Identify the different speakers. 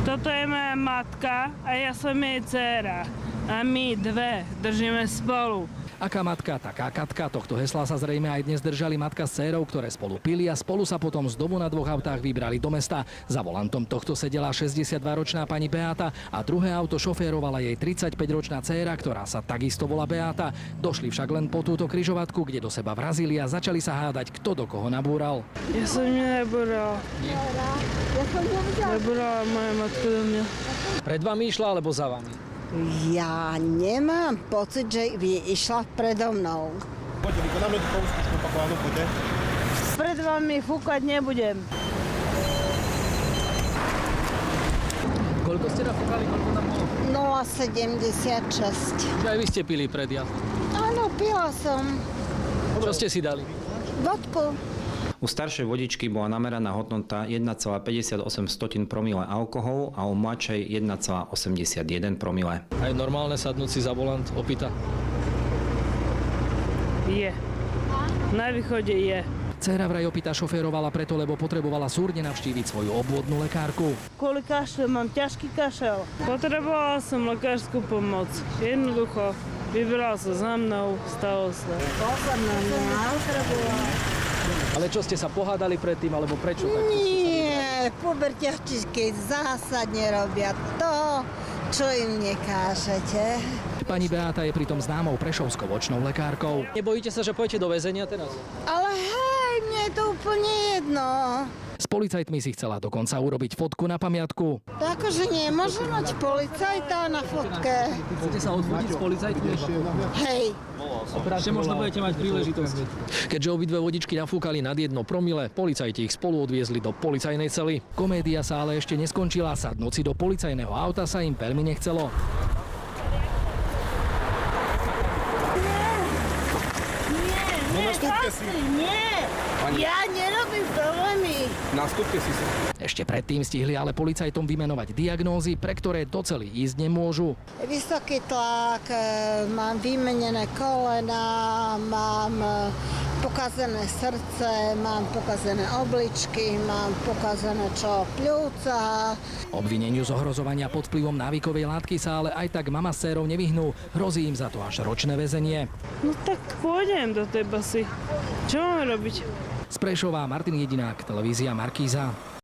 Speaker 1: Toto je moja matka a ja som jej dcéra. A my dve držíme spolu.
Speaker 2: Aká matka, taká Katka. Tohto hesla sa zrejme aj dnes držali matka s dcérou, ktoré spolu pili a spolu sa potom z domu na dvoch autách vybrali do mesta. Za volantom tohto sedela 62-ročná pani Beáta a druhé auto šoférovala jej 35-ročná dcéra, ktorá sa takisto volá Beáta. Došli však len po túto križovatku, kde do seba vrazili a začali sa hádať, kto do koho nabúral.
Speaker 1: Ja som nebúrala. Nebúrala moja matka do mňa.
Speaker 2: Pred vami išla alebo za vami?
Speaker 3: Ja nemám pocit, že by išla predo mnou.
Speaker 4: Poďte, vykonáme tú poustičku opakovanú, poďte.
Speaker 1: Pred vami fúkať nebudem.
Speaker 2: Koľko ste nafúkali, koľko tam bolo?
Speaker 3: 0,76.
Speaker 2: Že aj vy ste pili pred jazdou.
Speaker 3: Áno, pila som.
Speaker 2: Čo ste si dali?
Speaker 3: Vodku.
Speaker 5: U staršej vodičky bola nameraná hodnota 1,58 promile alkoholu a u mladšej 1,81 promile.
Speaker 2: A je normálne sadnúť si za volant opita?
Speaker 1: Je. Na východe je.
Speaker 2: Dcéra vraj opita šoférovala preto, lebo potrebovala súrne navštíviť svoju obvodnú lekárku.
Speaker 1: Kvôli kašľu mám ťažký kašel. Potrebovala som lekárskú pomoc. Jednoducho. Vybrala sa za mnou, stalo sa.
Speaker 2: Ale čo, ste sa pohádali predtým, alebo prečo?
Speaker 3: Nie, puberťačky zásadne robia to, čo im nekážete.
Speaker 2: Pani Beáta je pritom známou prešovskou očnou lekárkou. Nebojíte sa, že pôjdete do väzenia teraz?
Speaker 3: Ale hej, mne je to úplne jedno.
Speaker 2: S policajtmi si chcela dokonca urobiť fotku na pamiatku.
Speaker 3: Akože nemôže mať policajta na fotke.
Speaker 2: Chcete sa odfotiť s policajtmi?
Speaker 3: Hej.
Speaker 2: Ešte možno budete mať príležitosť. Keďže obidve vodičky nafúkali nad 1 promile, policajti ich spolu odviezli do policajnej cely. Komédia sa ale ešte neskončila. Sadnúť si do policajného auta sa im veľmi nechcelo.
Speaker 3: Nie, ja nerobím problémy.
Speaker 4: Nastúpte si sa.
Speaker 2: Ešte predtým stihli ale policajtom vymenovať diagnózy, pre ktoré do cely ísť nemôžu.
Speaker 3: Vysoký tlak, mám vymenené kolena, mám pokazené srdce, mám pokazené obličky, mám pokazené pľúca.
Speaker 2: Obvineniu z ohrozovania pod vplyvom návykovej látky sa ale aj tak mama s dcérou nevyhnú. Hrozí im za to až ročné väzenie.
Speaker 1: No tak pôjdem do tej basy. Čo mám robiť?
Speaker 2: Z Prešova Martin Jedinák, televízia Markíza.